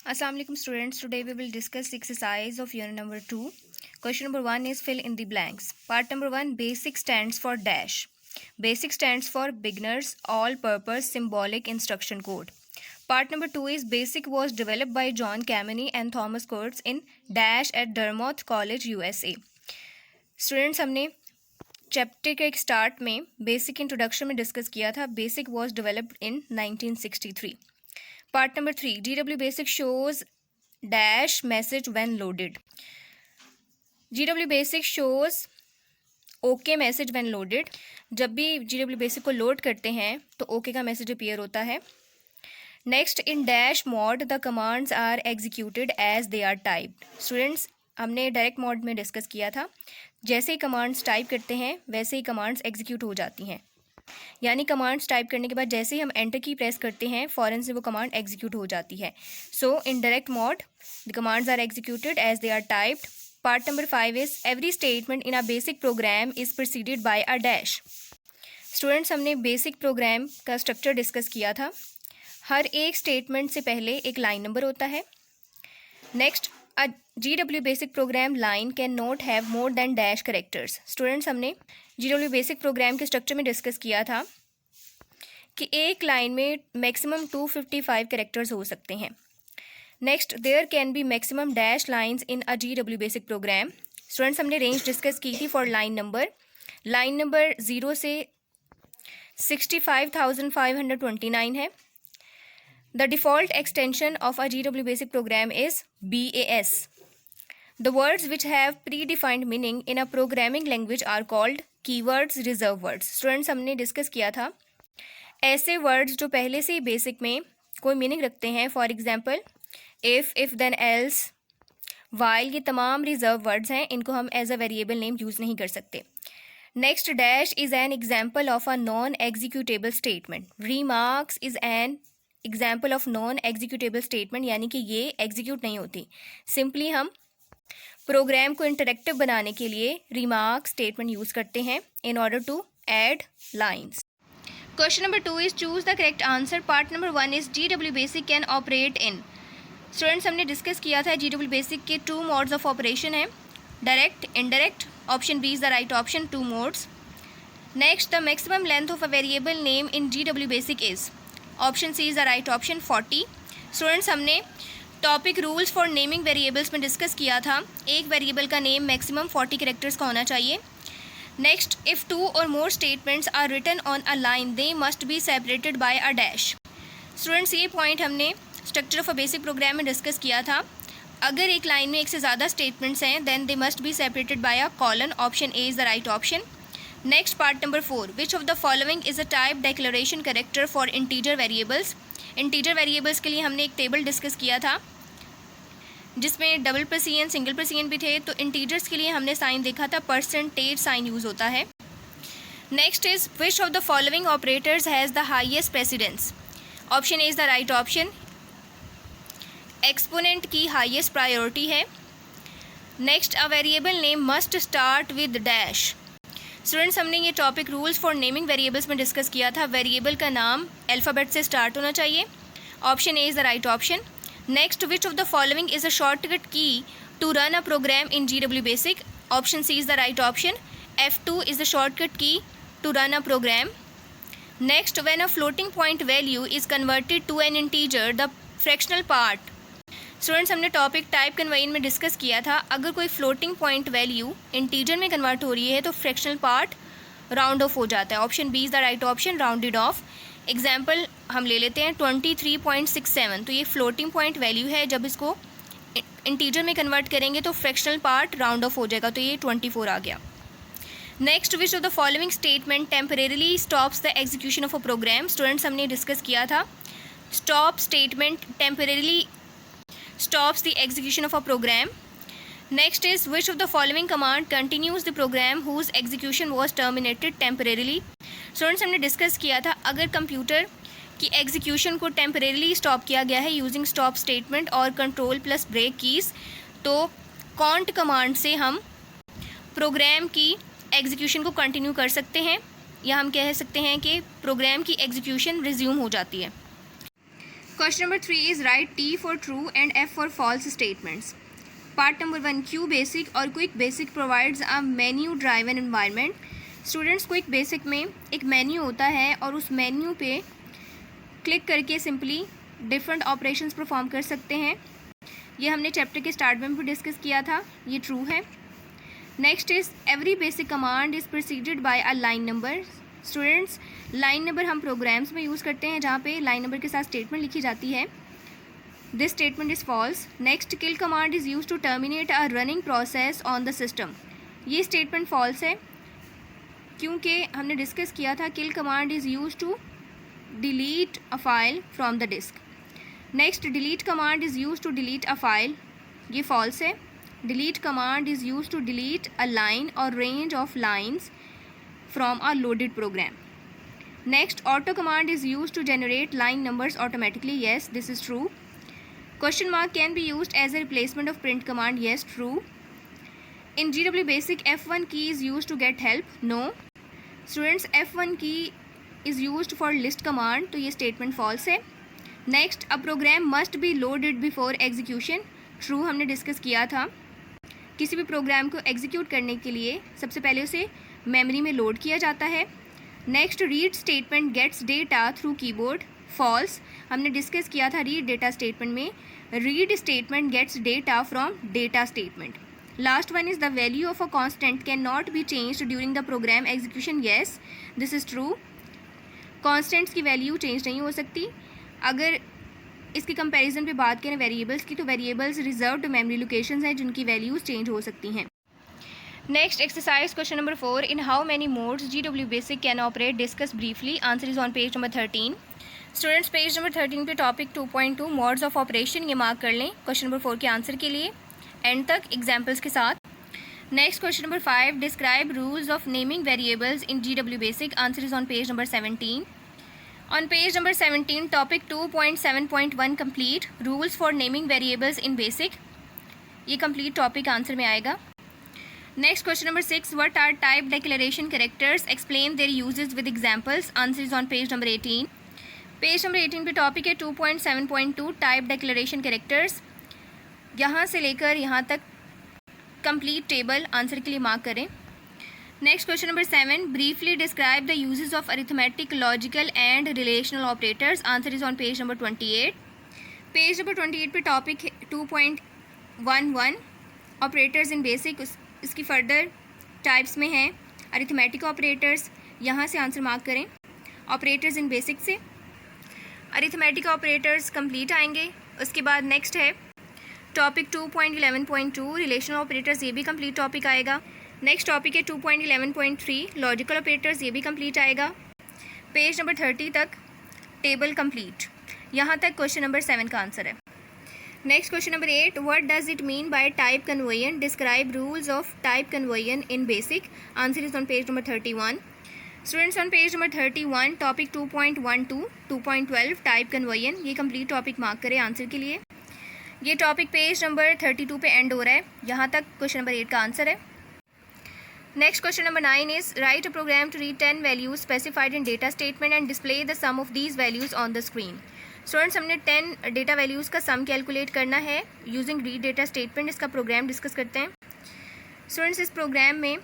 Assalamu alaikum students. Today we will discuss the exercise of unit number 2. Question number 1 is fill in the blanks. Part number 1, basic stands for dash. Basic stands for beginners all purpose symbolic instruction code. Part number 2 is basic was developed by John Kameny and Thomas Kurtz in dash at Dartmouth College USA. Students, हमने chapter के एक start में basic introduction में discuss किया था. Basic was developed in 1963. Part number 3, GW basic shows dash message when loaded. GW basic shows okay message when loaded. जब भी GW basic को लोड करते हैं तो ओके का मैसेज अपीयर होता है. Next, in dash mode the commands are executed as they are typed. Students, हमने डायरेक्ट मोड में डिस्कस किया था. जैसे ही कमांड्स टाइप करते हैं वैसे ही कमांड्स एग्जीक्यूट हो जाती हैं. यानी कमांड्स टाइप करने के बाद जैसे ही हम एंटर की प्रेस करते हैं फ़ौरन से वो कमांड एग्जीक्यूट हो जाती है. So in direct mode the commands are executed as they are typed. Part number 5 is every statement in a BASIC program is preceded by a dash. Students, हमने बेसिक प्रोग्राम का structure discuss किया था. हर एक statement से पहले एक line number होता है. Next, a GW basic program line can not have more than dash characters. Students, हमने GW बेसिक प्रोग्राम के स्ट्रक्चर में डिस्कस किया था कि एक लाइन में मैक्सिमम 255 करेक्टर्स हो सकते हैं. Next, there can be maximum dash lines in a GW basic program. Students, हमने रेंज डिस्कस की थी फॉर लाइन नंबर 0 से 65,529 है. The default extension of a GW basic program is BAS. The words which have predefined meaning in a programming language are called keywords, reserve words. Students, हमने discuss किया था ऐसे words जो पहले से ही basic में कोई मीनिंग रखते हैं. For example if then else, while, ये तमाम रिजर्व वर्ड्स हैं. इनको हम as a variable name use नहीं कर सकते. Next, dash is an example of a non executable statement. Remarks is an example of non executable statement, यानी कि ये एग्जीक्यूट नहीं होती. सिंपली हम प्रोग्राम को इंटरेक्टिव बनाने के लिए रिमार्क स्टेटमेंट यूज़ करते हैं in order to add lines. Question number 2 is choose the correct answer. Part number 1 is GW basic can operate in. Students, हमने डिस्कस किया था GW बेसिक के 2 मोड्स ऑफ ऑपरेशन है, direct, indirect. Option B is the right option, 2 modes. Next, the maximum length of a variable name in GW basic is. Option C is the right option, 40. Students, हमने topic rules for naming variables में discuss किया था. एक variable का name maximum 40 characters का होना चाहिए. Next, if 2 और more statements are written on a line they must be separated by a dash. Students, ये पॉइंट हमने structure of a BASIC program में डिस्कस किया था. अगर एक लाइन में एक से ज़्यादा स्टेटमेंट्स हैं then they must be separated by a colon. Option A is the right option. Next, part number 4, which of the following is a type declaration character for integer variables. Integer variables के लिए हमने एक table discuss किया था जिसमें $+CN $CN भी थे. तो इंटीजर्स के लिए हमने साइन देखा था परसेंटेज साइन यूज़ होता है. Next is which of the following operators has the highest precedence. Option A is the right option. Exponent की हाईएस्ट प्रायोरिटी है. Next, a variable name must start with dash. Students, हमने ये topic rules for naming variables में discuss किया था. Variable का नाम alphabet से स्टार्ट होना चाहिए. Option A is the right option. Next, which of the following is a shortcut key to run a program in GW BASIC. Option C is the right option. F2 is the shortcut key to run a program. Next, when a floating point value is converted to an integer the fractional part. Students, हमने topic type conversion में discuss किया था. अगर कोई floating point value integer में convert हो रही है तो फ्रैक्शनल पार्ट राउंड ऑफ हो जाता है. Option B is the right option, rounded off. Example हम ले लेते हैं 23.67. तो ये फ्लोटिंग पॉइंट वैल्यू है. जब इसको इंटीजर में कन्वर्ट करेंगे तो फ्रैक्शनल पार्ट राउंड ऑफ हो जाएगा. तो ये 24 आ गया. Next, which of the following statement temporarily stops the execution of a program. Students, हमने डिस्कस किया था stop statement temporarily stops the execution of a program. Next is which of the following command continues the program whose execution was terminated temporarily. Students, हमने discuss किया था अगर computer की execution को temporarily stop किया गया है यूजिंग स्टॉप स्टेटमेंट और कंट्रोल प्लस ब्रेक कीज़ तो कॉन्ट कमांड से हम प्रोग्राम की एग्जीक्यूशन को कंटिन्यू कर सकते हैं, या हम कह सकते हैं कि प्रोग्राम की एग्जीक्यूशन रिज्यूम हो जाती है. Question number 3 is write T for true and F for false statements. Part number 1, Q basic और Quick basic provides a menu driven environment. Students, Quick basic में एक मेन्यू होता है और उस मेन्यू पे क्लिक करके सिंपली डिफरेंट ऑपरेशंस परफॉर्म कर सकते हैं. ये हमने चैप्टर के स्टार्ट में भी डिस्कस किया था. ये ट्रू है. Next is every basic command is preceded by a line number. Students, line number हम प्रोग्राम्स में यूज़ करते हैं जहाँ पे लाइन नंबर के साथ स्टेटमेंट लिखी जाती है. This statement is false. Next, kill command is use to terminate a running process on the system. ये स्टेटमेंट फॉल्स है क्योंकि हमने डिस्कस किया था kill command is use to delete a file from the disk. Next, delete command is use to delete a file. ये false है. Delete command is use to delete a line और range of lines from a loaded program. Next, auto command is use to generate line numbers automatically. Yes, this is true. Question mark can be used as a replacement of print command. Yes, true. In GW basic F1 key is use to get help. No. Students, F1 key is used for list command. तो ये statement false है. Next, a program must be loaded before execution. True, हमने discuss किया था. किसी भी programme को execute करने के लिए सबसे पहले उसे मेमोरी में लोड किया जाता है. Next, read statement gets data through keyboard. False, हमने डिस्कस किया था रीड डेटा स्टेटमेंट में. Read statement gets data from data statement. Last one is the value of a constant can not be changed during the program execution. Yes, this is true. Constants की वैल्यू change नहीं हो सकती. अगर इसकी comparison पे बात करें वेरिएबल्स की, तो वेरिएबल्स रिजर्व्ड मेमोरी लोकेशंस हैं जिनकी वैल्यूज़ चेंज हो सकती हैं. Next exercise question number 4. In how many modes GW basic can operate, discuss briefly. Answer is on page number 13. Students, page number 13 पे टॉपिक 2.2 मोड्स ऑफ ऑपरेशन ये mark कर लें question number 4 के answer के लिए एंड तक examples के साथ. Next question number 5. Describe rules of naming variables in GW basic. Answer is on page number 17. On page number 17, topic 2.7.1 complete rules for naming variables in basic. ये complete topic answer में आएगा. Next question number 6. What are type declaration characters? Explain their uses with examples. Answer is on page number 18. Page number 18 पे topic है 2.7.2 type declaration characters. यहाँ से लेकर यहाँ तक complete table आंसर के लिए मार्क करें. Next question number 7. Briefly describe the uses of arithmetic, logical and relational operators. Answer is on page number 28. Page number 28 पे टॉपिक 2.11 ऑपरेटर्स इन बेसिक. इसकी फर्दर टाइप्स में हैं अरिथमेटिक ऑपरेटर्स. यहाँ से answer mark करें operators in basic से. Arithmetic operators complete आएंगे. उसके बाद नेक्स्ट है टॉपिक 2.11.2 रिलेशनल ऑपरेटर्स. ये भी कंप्लीट टॉपिक आएगा. नेक्स्ट टॉपिक है 2.11.3 लॉजिकल ऑपरेटर्स. ये भी कंप्लीट आएगा. पेज नंबर 30 तक टेबल कंप्लीट. यहाँ तक क्वेश्चन नंबर 7 का आंसर है. Next question number 8. What does it mean by type conversion? Describe rules of type conversion in basic. Answer is on page number 31. Students, on page number 31 topic 2.12 2.12 type conversion. ये complete topic mark करें answer के लिए. ये topic page number 32 पे and हो रहा है. यहाँ तक क्वेश्चन नंबर 8 का आंसर है. Next question number 9 is write a program to read 10 values specified in data statement and display the sum of these values on the screen. Students, हमने 10 data values का sum calculate करना है using read data statement. इसका programme discuss करते हैं. Students, इस programme में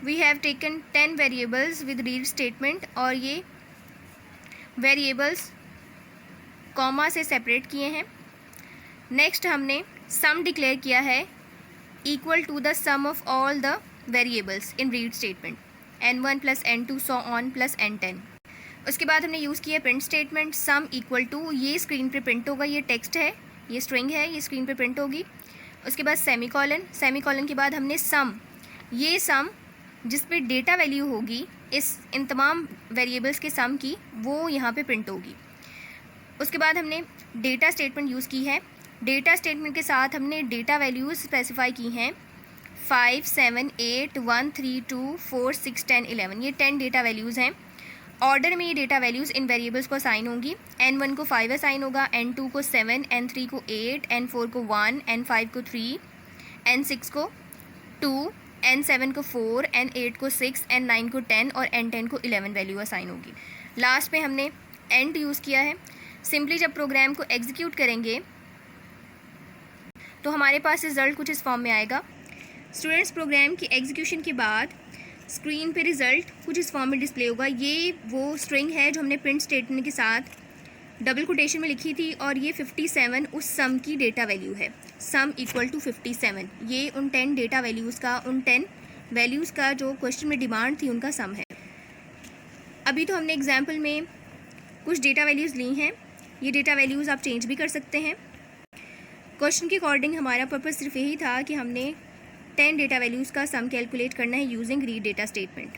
we have taken 10 variables with read statement और ये variables कॉमा से सेपरेट किए हैं. नेक्स्ट हमने sum डिक्लेयर किया है equal to the sum of all the variables in read statement n1 plus n2 so on plus n10. उसके बाद हमने यूज़ किया print statement sum equal to. ये स्क्रीन पे प्रिंट होगा. ये टेक्स्ट है, ये स्ट्रिंग है, ये स्क्रीन पे प्रिंट होगी. उसके बाद सेमीकॉलन. सेमीकॉलन के बाद हमने सम. ये सम जिस पे डेटा वैल्यू होगी इन तमाम वेरिएबल्स के सम की, वो यहाँ पे प्रिंट होगी. उसके बाद हमने डेटा स्टेटमेंट यूज़ की है. डेटा स्टेटमेंट के साथ हमने डेटा वैल्यूज़ स्पेसिफाई की हैं 5, 7, 8, 1, 3, 2, 4, 6, 10, 11. ये 10 डेटा वैल्यूज़ हैं. ऑर्डर में ये डेटा वैल्यूज़ इन वेरिएबल्स को असाइन होंगी. n1 को 5 असाइन होगा, n2 को 7, n3 को 8, n4 को 1, n5 को 3, n6 को 2, n7 को 4, n8 को 6, n9 को 10 और n10 को 11 वैल्यू असाइन होगी. लास्ट में हमने एंड यूज़ किया है. सिंपली जब प्रोग्राम को एग्जीक्यूट करेंगे तो हमारे पास रिज़ल्ट कुछ इस फॉर्म में आएगा। स्टूडेंट्स, प्रोग्राम की एग्जीक्यूशन के बाद स्क्रीन पे रिज़ल्ट कुछ इस फॉर्म में डिस्प्ले होगा। ये वो स्ट्रिंग है जो हमने प्रिंट स्टेटमेंट के साथ डबल कोटेशन में लिखी थी और ये 57 उस सम की डेटा वैल्यू है। सम इक्वल टू 57, ये उन 10 डेटा वैल्यूज़ का, उन 10 वैल्यूज़ का जो क्वेश्चन में डिमांड थी उनका सम है। अभी तो हमने एग्जाम्पल में कुछ डेटा वैल्यूज़ ली हैं, ये डेटा वैल्यूज़ आप चेंज भी कर सकते हैं। क्वेश्चन के अकॉर्डिंग हमारा पर्पज़ सिर्फ यही था कि हमने 10 डेटा वैल्यूज़ का सम कैलकुलेट करना है यूजिंग रीड डेटा स्टेटमेंट।